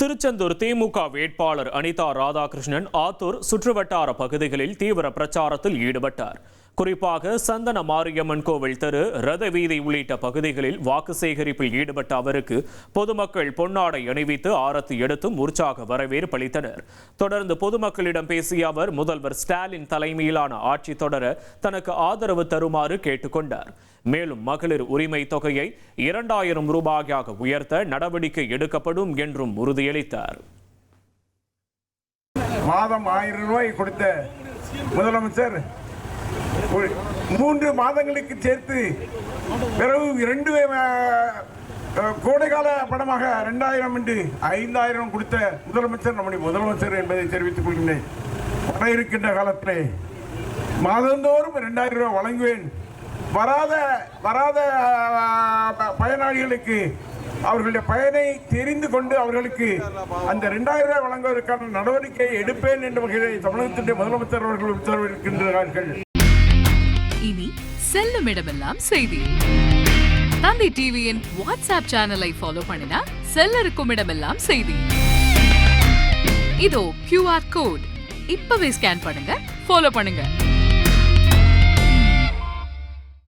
திருச்செந்தூர் திமுக வேட்பாளர் அனிதா ராதாகிருஷ்ணன் ஆத்தூர் சுற்றுவட்டார பகுதிகளில் தீவிர பிரச்சாரத்தில் ஈடுபட்டார். குறிப்பாக சந்தன மாரியம்மன் கோவில் தெரு, ரத வீதி உள்ளிட்ட பகுதிகளில் வாக்கு சேகரிப்பில் ஈடுபட்ட அவருக்கு பொதுமக்கள் பொன்னாடை அணிவித்து ஆரத்தி எடுத்தும் உற்சாக வரவேற்பு அளித்தனர். தொடர்ந்து பொதுமக்களிடம் பேசிய அவர் முதல்வர் ஸ்டாலின் தலைமையிலான ஆட்சி தொடர தனக்கு ஆதரவு தருமாறு கேட்டுக்கொண்டார். மேலும் மகளிர் உரிமை தொகையை 2000 ரூபாயாக உயர்த்த நடவடிக்கை எடுக்கப்படும் என்றும் உறுதியளித்தார். மாதம் 1000 ரூபாய் கொடுத்த முதலமைச்சர் 3 மாதங்களுக்கு சேர்த்து பிறகு 2 கோடைகால பணமாக 2000 என்று 5000 கொடுத்த முதலமைச்சர் நம்முடைய முதலமைச்சர் என்பதை தெரிவித்துக் கொள்கின்றேன். வர இருக்கின்ற காலத்திலே மாதந்தோறும் 2000 ரூபாய் வழங்குவேன். வராத பயனாளிகளுக்கு அவர்களுடைய பயனை தெரிந்து கொண்டு அவர்களுக்கு அந்த 2000 ரூபாய் வழங்குவதற்கான நடவடிக்கை எடுப்பேன் என்ற வகையில் தமிழகத்தினுடைய முதலமைச்சர் அவர்கள் உத்தரவிட்டிருக்கின்றார்கள். இனி செல்லும் இடமெல்லாம் செய்தி. தந்தி டிவியின் வாட்ஸ்அப் சேனலை ஃபாலோ பண்ணினா செல்ல இருக்கும் இடமெல்லாம் செய்தி. இதோ QR கோட் இப்பவே ஸ்கேன் பண்ணுங்க, ஃபாலோ பண்ணுங்க.